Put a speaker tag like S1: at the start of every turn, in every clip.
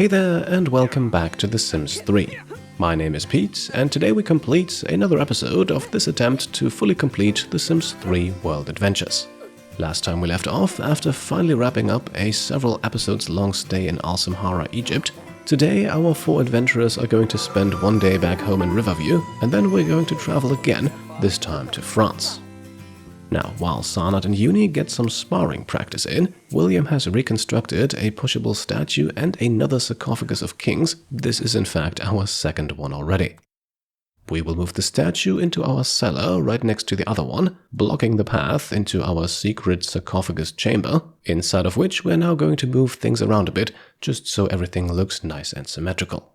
S1: Hey there and welcome back to The Sims 3. My name is Pete and today we complete another episode of this attempt to fully complete The Sims 3 World Adventures. Last time we left off after finally wrapping up a several episodes long stay in Al-Samhara, Egypt. Today our 4 adventurers are going to spend one day back home in Riverview and then we're going to travel again, this time to France. Now, while Sarnat and Yooni get some sparring practice in, William has reconstructed a pushable statue and another sarcophagus of kings. This is in fact our second one already. We will move the statue into our cellar right next to the other one, blocking the path into our secret sarcophagus chamber, inside of which we're now going to move things around a bit, just so everything looks nice and symmetrical.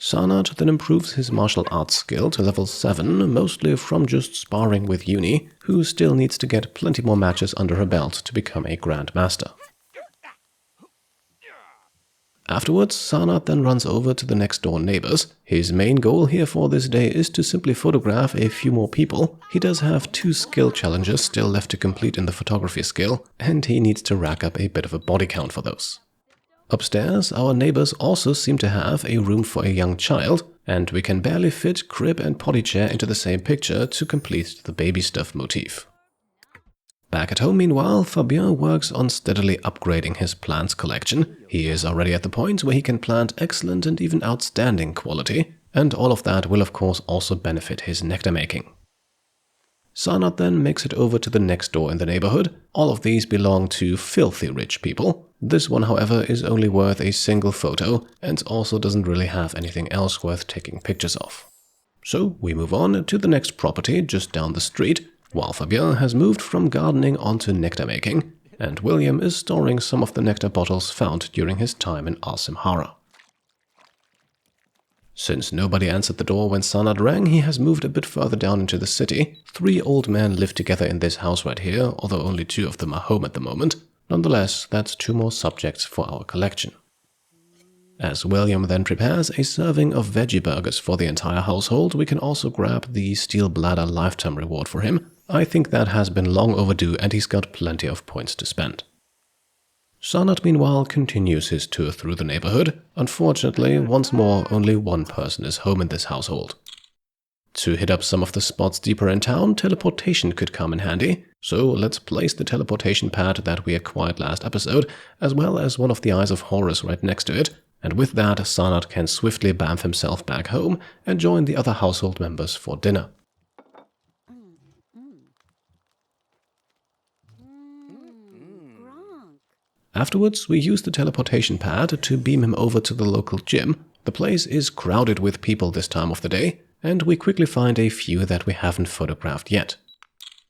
S1: Sarnat then improves his martial arts skill to level 7, mostly from just sparring with Yooni, who still needs to get plenty more matches under her belt to become a Grand Master. Afterwards, Sarnat then runs over to the next door neighbors. His main goal here for this day is to simply photograph a few more people. He does have 2 skill challenges still left to complete in the photography skill, and he needs to rack up a bit of a body count for those. Upstairs, our neighbors also seem to have a room for a young child, and we can barely fit crib and potty chair into the same picture to complete the baby stuff motif. Back at home, meanwhile, Fabien works on steadily upgrading his plants collection. He is already at the point where he can plant excellent and even outstanding quality, and all of that will of course also benefit his nectar making. Sarnat then makes it over to the next door in the neighborhood. All of these belong to filthy rich people. This one, however, is only worth a single photo and also doesn't really have anything else worth taking pictures of. So we move on to the next property just down the street, while Fabien has moved from gardening onto nectar making, and William is storing some of the nectar bottles found during his time in Al-Samhara. Since nobody answered the door when Sarnat rang, he has moved a bit further down into the city. 3 old men live together in this house right here, although only 2 of them are home at the moment. Nonetheless, that's 2 more subjects for our collection. As William then prepares a serving of veggie burgers for the entire household, we can also grab the Steel Bladder lifetime reward for him. I think that has been long overdue and he's got plenty of points to spend. Sarnat, meanwhile, continues his tour through the neighborhood. Unfortunately, once more, only one person is home in this household. To hit up some of the spots deeper in town, teleportation could come in handy. So let's place the teleportation pad that we acquired last episode, as well as one of the Eyes of Horus right next to it. And with that, Sarnat can swiftly bamf himself back home and join the other household members for dinner. Afterwards, we use the teleportation pad to beam him over to the local gym. The place is crowded with people this time of the day, and we quickly find a few that we haven't photographed yet.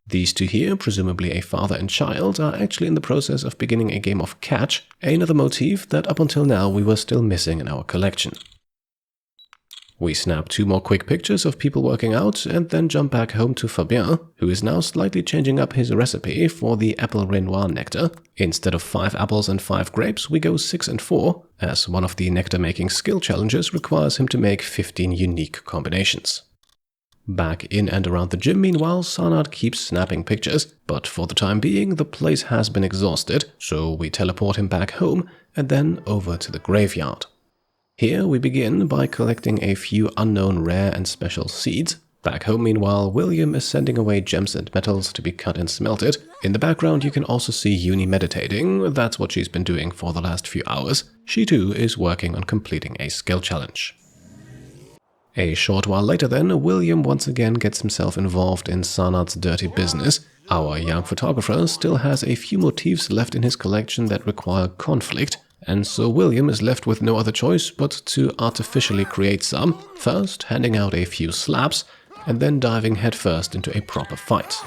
S1: These 2 here, presumably a father and child, are actually in the process of beginning a game of catch, another motif that up until now we were still missing in our collection. We snap 2 more quick pictures of people working out and then jump back home to Fabien, who is now slightly changing up his recipe for the apple Renoir nectar. Instead of 5 apples and 5 grapes, we go 6 and 4, as one of the nectar making skill challenges requires him to make 15 unique combinations. Back in and around the gym, meanwhile, Sarnat keeps snapping pictures, but for the time being the place has been exhausted, so we teleport him back home and then over to the graveyard. Here we begin by collecting a few unknown rare and special seeds. Back home, meanwhile, William is sending away gems and metals to be cut and smelted. In the background you can also see Yooni meditating. That's what she's been doing for the last few hours. She too is working on completing a skill challenge. A short while later then, William once again gets himself involved in Sarnat's dirty business. Our young photographer still has a few motifs left in his collection that require conflict, and so William is left with no other choice but to artificially create some, first handing out a few slaps, and then diving headfirst into a proper fight.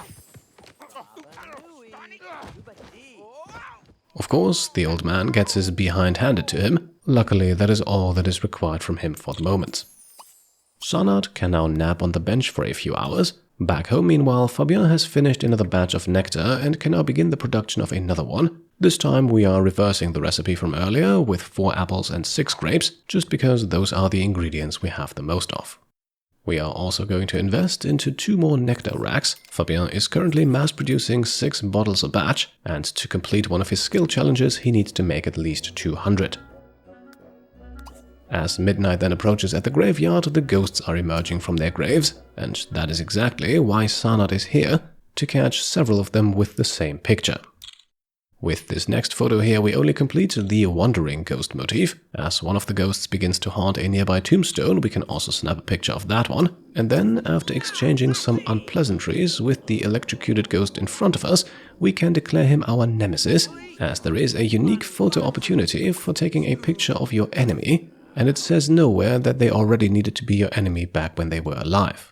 S1: Of course, the old man gets his behind handed to him. Luckily, that is all that is required from him for the moment. Sarnat can now nap on the bench for a few hours. Back home, meanwhile, Fabien has finished another batch of nectar and can now begin the production of another one. This time we are reversing the recipe from earlier with 4 apples and 6 grapes, just because those are the ingredients we have the most of. We are also going to invest into 2 more nectar racks. Fabien is currently mass producing 6 bottles a batch, and to complete one of his skill challenges he needs to make at least 200. As midnight then approaches at the graveyard, the ghosts are emerging from their graves, and that is exactly why Sanat is here, to catch several of them with the same picture. With this next photo here, we only complete the wandering ghost motif. As one of the ghosts begins to haunt a nearby tombstone, we can also snap a picture of that one. And then, after exchanging some unpleasantries with the electrocuted ghost in front of us, we can declare him our nemesis, as there is a unique photo opportunity for taking a picture of your enemy, and it says nowhere that they already needed to be your enemy back when they were alive.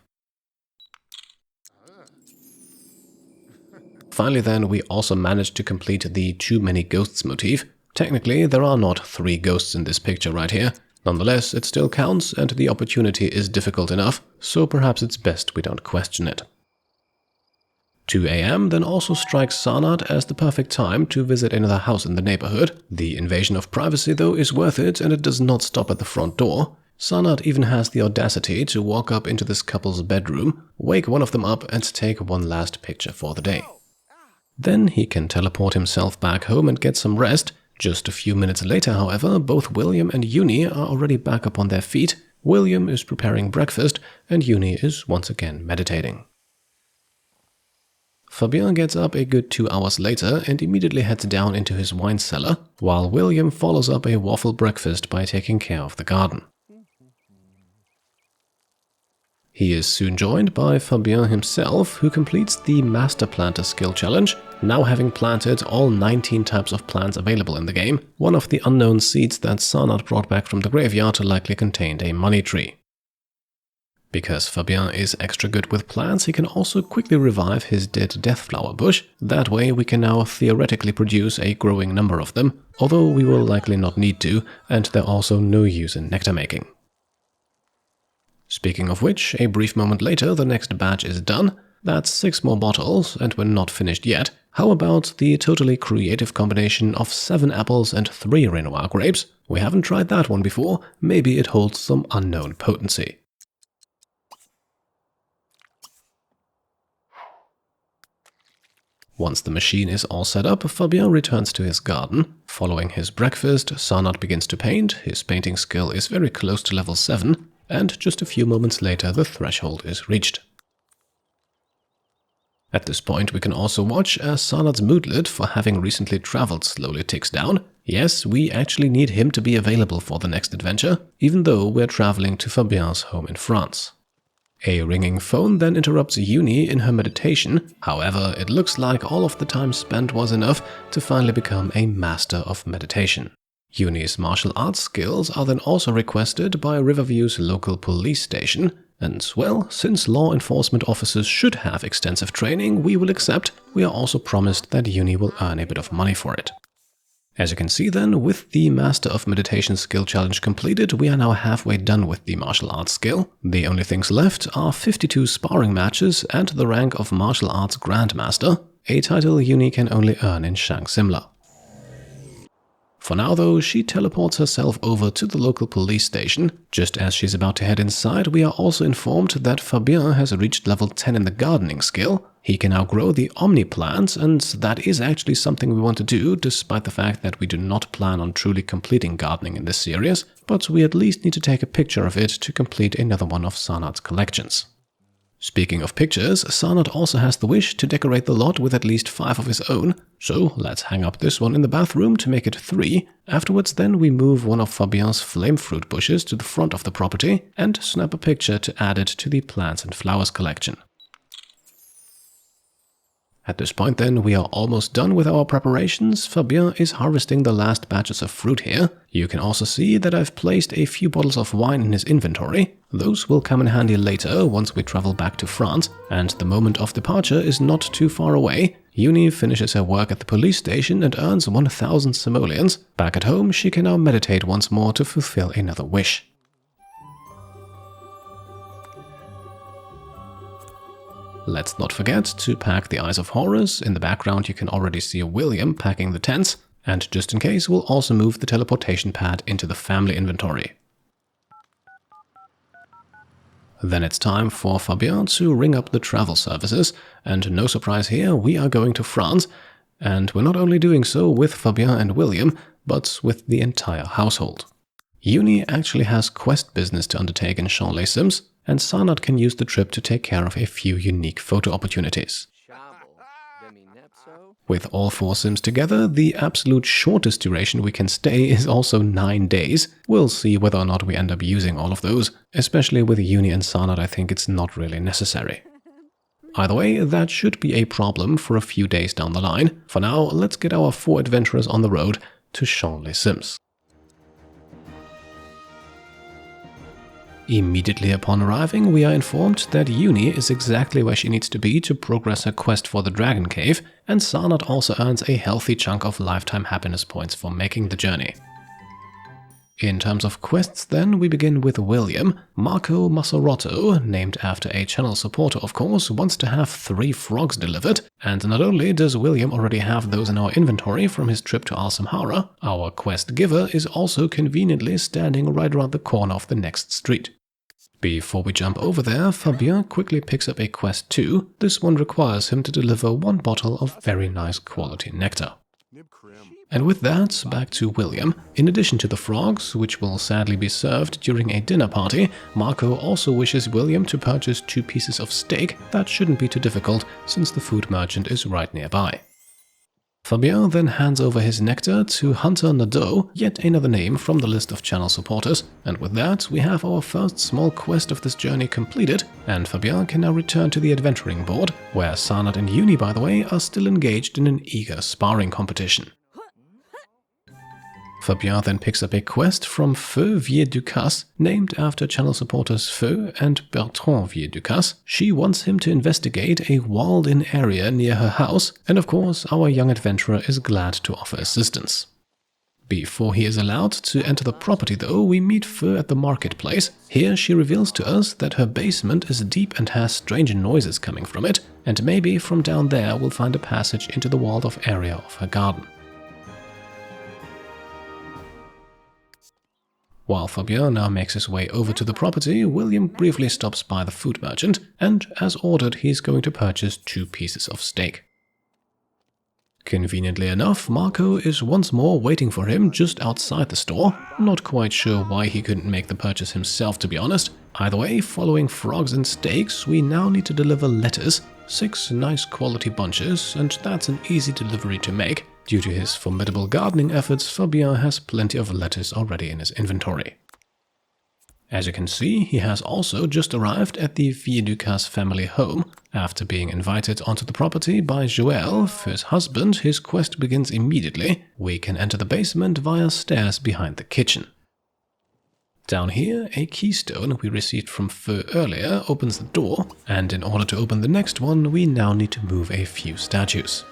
S1: Finally then, we also managed to complete the too many ghosts motif. Technically, there are not 3 ghosts in this picture right here. Nonetheless, it still counts and the opportunity is difficult enough, so perhaps it's best we don't question it. 2 AM then also strikes Sanat as the perfect time to visit another house in the neighborhood. The invasion of privacy though is worth it, and it does not stop at the front door. Sanat even has the audacity to walk up into this couple's bedroom, wake one of them up and take one last picture for the day. Then he can teleport himself back home and get some rest. Just a few minutes later, however, both William and Yooni are already back up on their feet. William is preparing breakfast and Yooni is once again meditating. Fabien gets up a good 2 hours later and immediately heads down into his wine cellar, while William follows up a waffle breakfast by taking care of the garden. He is soon joined by Fabien himself, who completes the Master Planter skill challenge, now having planted all 19 types of plants available in the game. One of the unknown seeds that Sanat brought back from the graveyard likely contained a money tree. Because Fabien is extra good with plants, he can also quickly revive his dead deathflower bush. That way we can now theoretically produce a growing number of them, although we will likely not need to, and they're also no use in nectar making. Speaking of which, a brief moment later the next batch is done. That's 6 more bottles, and we're not finished yet. How about the totally creative combination of 7 apples and 3 Renoir grapes? We haven't tried that one before, maybe it holds some unknown potency. Once the machine is all set up, Fabien returns to his garden. Following his breakfast, Sanat begins to paint. His painting skill is very close to level 7. And just a few moments later the threshold is reached. At this point we can also watch as Sanat's moodlet for having recently traveled slowly ticks down. Yes, we actually need him to be available for the next adventure, even though we're traveling to Fabien's home in France. A ringing phone then interrupts Yooni in her meditation. However, it looks like all of the time spent was enough to finally become a master of meditation. Yooni's martial arts skills are then also requested by Riverview's local police station, and well, since law enforcement officers should have extensive training, we will accept. We are also promised that Yooni will earn a bit of money for it. As you can see then, with the Master of Meditation skill challenge completed, we are now halfway done with the martial arts skill. The only things left are 52 sparring matches and the rank of Martial Arts Grandmaster, a title Yooni can only earn in Shang Simla. For now though, she teleports herself over to the local police station. Just as she's about to head inside, we are also informed that Fabien has reached level 10 in the gardening skill. He can now grow the Omni plants, and that is actually something we want to do, despite the fact that we do not plan on truly completing gardening in this series, but we at least need to take a picture of it to complete another one of Sanat's collections. Speaking of pictures, Sanat also has the wish to decorate the lot with at least 5 of his own, so let's hang up this one in the bathroom to make it 3. Afterwards then we move one of Fabien's flame fruit bushes to the front of the property and snap a picture to add it to the plants and flowers collection. At this point then, we are almost done with our preparations. Fabien is harvesting the last batches of fruit here. You can also see that I've placed a few bottles of wine in his inventory. Those will come in handy later once we travel back to France, and the moment of departure is not too far away. Yooni finishes her work at the police station and earns 1,000 simoleons. Back at home, she can now meditate once more to fulfill another wish. Let's not forget to pack the Eyes of Horus. In the background you can already see William packing the tents, and just in case we'll also move the teleportation pad into the family inventory. Then it's time for Fabien to ring up the travel services, and no surprise here, we are going to France, and we're not only doing so with Fabien and William, but with the entire household. Yooni actually has quest business to undertake in Champs-les-Sims, and Sanat can use the trip to take care of a few unique photo opportunities. With all 4 Sims together, the absolute shortest duration we can stay is also 9 days. We'll see whether or not we end up using all of those. Especially with Yooni and Sanat, I think it's not really necessary. Either way, that should be a problem for a few days down the line. For now, let's get our 4 adventurers on the road to Champs-les-Sims. Immediately upon arriving, we are informed that Yooni is exactly where she needs to be to progress her quest for the Dragon Cave, and Sanat also earns a healthy chunk of lifetime happiness points for making the journey. In terms of quests then, we begin with William. Marco Massarotto, named after a channel supporter of course, wants to have 3 frogs delivered, and not only does William already have those in our inventory from his trip to Al-Samhara, our quest giver is also conveniently standing right around the corner of the next street. Before we jump over there, Fabien quickly picks up a quest too. This one requires him to deliver 1 bottle of very nice quality nectar. And with that, back to William. In addition to the frogs, which will sadly be served during a dinner party, Marco also wishes William to purchase 2 pieces of steak. That shouldn't be too difficult, since the food merchant is right nearby. Fabien then hands over his nectar to Hunter Nadeau, yet another name from the list of channel supporters, and with that we have our first small quest of this journey completed, and Fabien can now return to the adventuring board, where Sanat and Yooni, by the way, are still engaged in an eager sparring competition. Fabien then picks up a quest from Feu Vier-Ducasse, named after channel supporters Feu and Bertrand Vier-Ducasse. She wants him to investigate a walled-in area near her house, and of course our young adventurer is glad to offer assistance. Before he is allowed to enter the property though, we meet Feu at the marketplace. Here she reveals to us that her basement is deep and has strange noises coming from it, and maybe from down there we'll find a passage into the walled-off area of her garden. While Fabien now makes his way over to the property, William briefly stops by the food merchant, and as ordered he's going to purchase 2 pieces of steak. Conveniently enough, Marco is once more waiting for him just outside the store. Not quite sure why he couldn't make the purchase himself, to be honest. Either way, following frogs and steaks, we now need to deliver lettuce, 6 nice quality bunches, and that's an easy delivery to make. Due to his formidable gardening efforts, Fabien has plenty of lettuce already in his inventory. As you can see, he has also just arrived at the Vier-Ducasse family home. After being invited onto the property by Joël, Feu's husband, his quest begins immediately. We can enter the basement via stairs behind the kitchen. Down here, a keystone we received from Feu earlier opens the door, and in order to open the next one, we now need to move a few statues.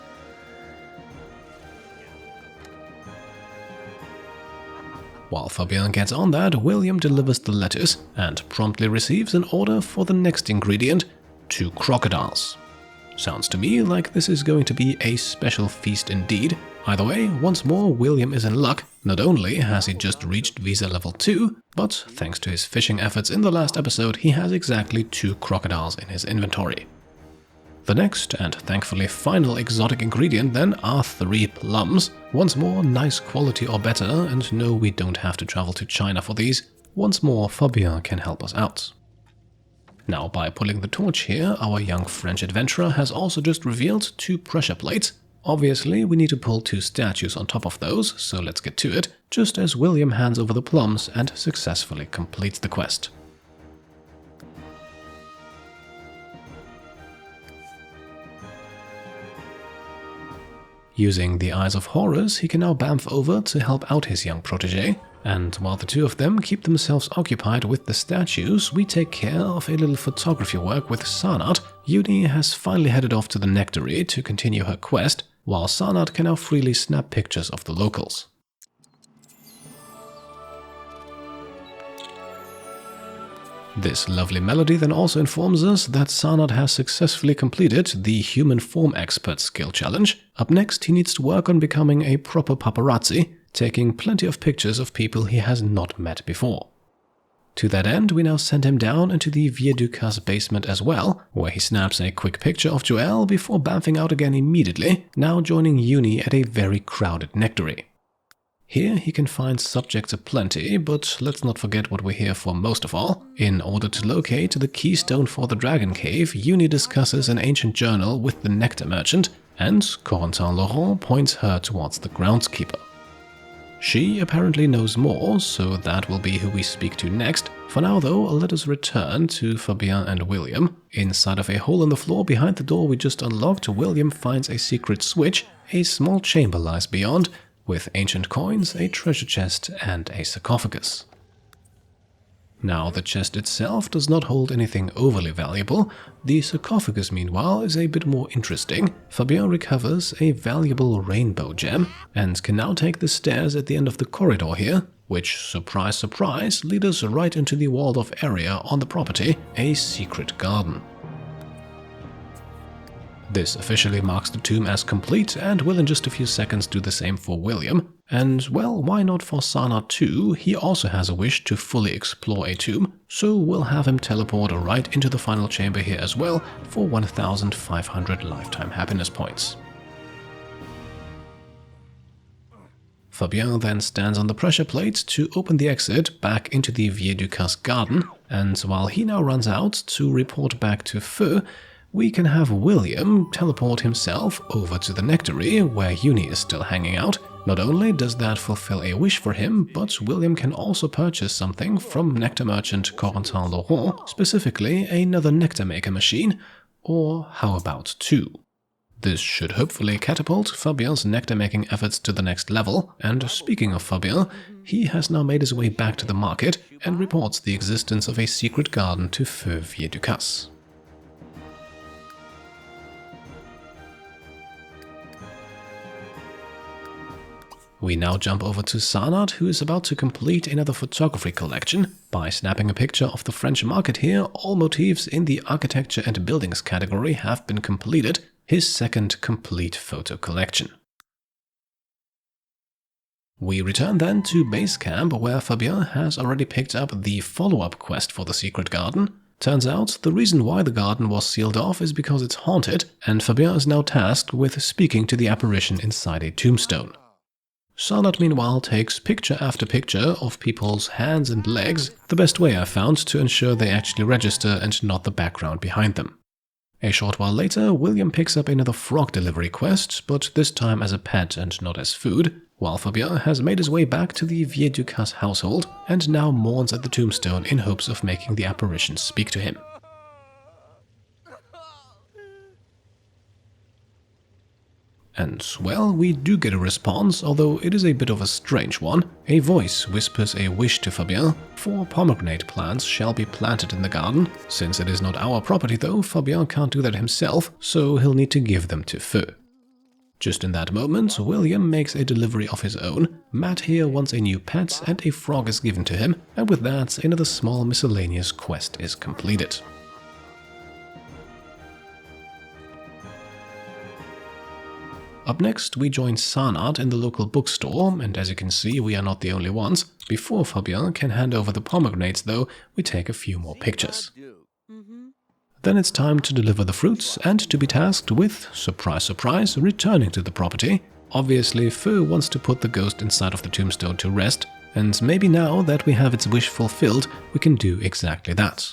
S1: While Fabien gets on that, William delivers the lettuce and promptly receives an order for the next ingredient, 2 crocodiles. Sounds to me like this is going to be a special feast indeed. Either way, once more William is in luck. Not only has he just reached Visa level 2, but thanks to his fishing efforts in the last episode, he has exactly 2 crocodiles in his inventory. The next, and thankfully final exotic ingredient then, are 3 plums. Once more, nice quality or better, and no, we don't have to travel to China for these. Once more, Fabien can help us out. Now, by pulling the torch here, our young French adventurer has also just revealed 2 pressure plates. Obviously, we need to pull 2 statues on top of those, so let's get to it, just as William hands over the plums and successfully completes the quest. Using the Eyes of Horus, he can now bamf over to help out his young protege, and while the 2 of them keep themselves occupied with the statues, we take care of a little photography work with Sanat. Yooni has finally headed off to the Nectary to continue her quest, while Sanat can now freely snap pictures of the locals. This lovely melody then also informs us that Sanat has successfully completed the Human Form Expert skill challenge. Up next, he needs to work on becoming a proper paparazzi, taking plenty of pictures of people he has not met before. To that end, we now send him down into the Vier-Ducasse basement as well, where he snaps a quick picture of Joël before bamfing out again immediately, now joining Yooni at a very crowded nectary. Here he can find subjects aplenty, but let's not forget what we're here for most of all. In order to locate the keystone for the Dragon Cave, Yooni discusses an ancient journal with the nectar merchant, and Corentin Laurent points her towards the groundskeeper. She apparently knows more, so that will be who we speak to next. For now though, let us return to Fabien and William. Inside of a hole in the floor behind the door we just unlocked, William finds a secret switch. A small chamber lies beyond, with ancient coins, a treasure chest, and a sarcophagus. Now, the chest itself does not hold anything overly valuable. The sarcophagus, meanwhile, is a bit more interesting. Fabien recovers a valuable rainbow gem, and can now take the stairs at the end of the corridor here, which, surprise surprise, lead us right into the walled-off area on the property, a secret garden. This officially marks the tomb as complete, and will in just a few seconds do the same for William. And well, why not for Sana too? He also has a wish to fully explore a tomb, so we'll have him teleport right into the final chamber here as well for 1500 lifetime happiness points. Fabien then stands on the pressure plate to open the exit back into the Vieux du Casse garden, and while he now runs out to report back to Feu, we can have William teleport himself over to the Nectary, where Yooni is still hanging out. Not only does that fulfill a wish for him, but William can also purchase something from nectar merchant Corentin Laurent, specifically another nectar maker machine, or how about two? This should hopefully catapult Fabien's nectar making efforts to the next level, and speaking of Fabien, he has now made his way back to the market and reports the existence of a secret garden to Feu Vieux du Casse. We now jump over to Sanat, who is about to complete another photography collection. By snapping a picture of the French market here, all motifs in the architecture and buildings category have been completed, his second complete photo collection. We return then to base camp, where Fabien has already picked up the follow-up quest for the secret garden. Turns out the reason why the garden was sealed off is because it's haunted, and Fabien is now tasked with speaking to the apparition inside a tombstone. Sanat meanwhile takes picture after picture of people's hands and legs, the best way I found to ensure they actually register and not the background behind them. A short while later, William picks up another frog delivery quest, but this time as a pet and not as food, while Fabien has made his way back to the Vieux du Casse household and now mourns at the tombstone in hopes of making the apparition speak to him. And, well, we do get a response, although it is a bit of a strange one. A voice whispers a wish to Fabien. 4 pomegranate plants shall be planted in the garden. Since it is not our property though, Fabien can't do that himself, so he'll need to give them to Feu. Just in that moment, William makes a delivery of his own. Matt here wants a new pet and a frog is given to him, and with that, another small miscellaneous quest is completed. Up next, we join Sanat in the local bookstore, and as you can see, we are not the only ones. Before Fabien can hand over the pomegranates though, we take a few more pictures. Then it's time to deliver the fruits and to be tasked with, surprise surprise, returning to the property. Obviously, Feu wants to put the ghost inside of the tombstone to rest, and maybe now that we have its wish fulfilled, we can do exactly that.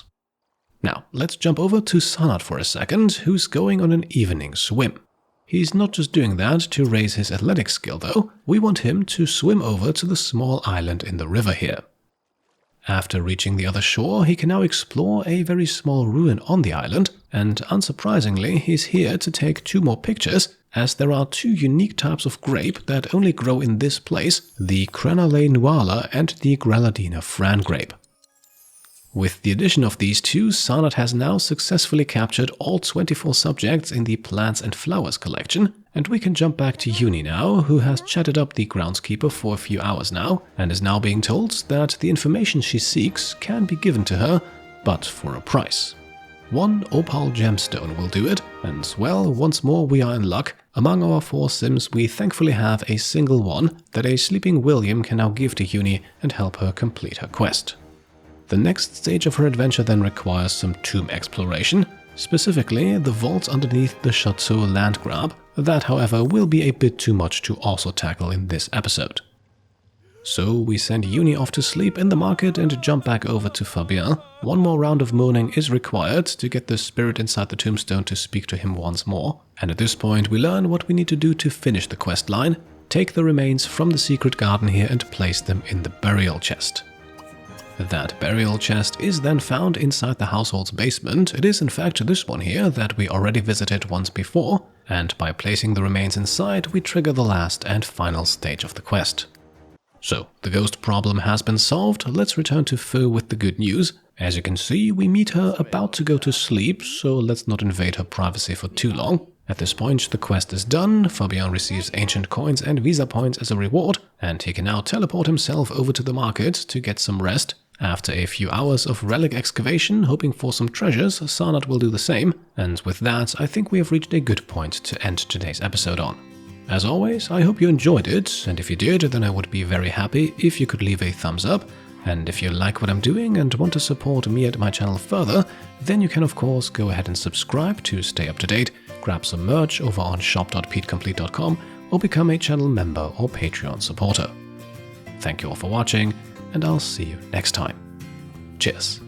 S1: Now, let's jump over to Sanat for a second, who's going on an evening swim. He's not just doing that to raise his athletic skill though, we want him to swim over to the small island in the river here. After reaching the other shore, he can now explore a very small ruin on the island, and unsurprisingly he's here to take 2 more pictures, as there are 2 unique types of grape that only grow in this place, the Crenalé Nuala and the Grenadina Fran grape. With the addition of these 2, Sanat has now successfully captured all 24 subjects in the Plants and Flowers collection, and we can jump back to Yooni now, who has chatted up the groundskeeper for a few hours now, and is now being told that the information she seeks can be given to her, but for a price. 1 opal gemstone will do it, and well, once more we are in luck. Among our 4 sims we thankfully have a single one that a sleeping William can now give to Yooni and help her complete her quest. The next stage of her adventure then requires some tomb exploration, specifically the vaults underneath the Chateau Landgrab. That, however, will be a bit too much to also tackle in this episode. So we send Yooni off to sleep in the market and jump back over to Fabien. One more round of mourning is required to get the spirit inside the tombstone to speak to him once more. And at this point we learn what we need to do to finish the quest line. Take the remains from the secret garden here and place them in the burial chest. That burial chest is then found inside the household's basement. It is in fact this one here that we already visited once before, and by placing the remains inside we trigger the last and final stage of the quest. So, the ghost problem has been solved. Let's return to Feu with the good news. As you can see, we meet her about to go to sleep, so let's not invade her privacy for too long. At this point, the quest is done. Fabien receives ancient coins and visa points as a reward, and he can now teleport himself over to the market to get some rest. After a few hours of relic excavation, hoping for some treasures, Sarnat will do the same. And with that, I think we have reached a good point to end today's episode on. As always, I hope you enjoyed it, and if you did, then I would be very happy if you could leave a thumbs up. And if you like what I'm doing and want to support me and my channel further, then you can of course go ahead and subscribe to stay up to date, grab some merch over on shop.petecomplete.com, or become a channel member or Patreon supporter. Thank you all for watching, and I'll see you next time. Cheers.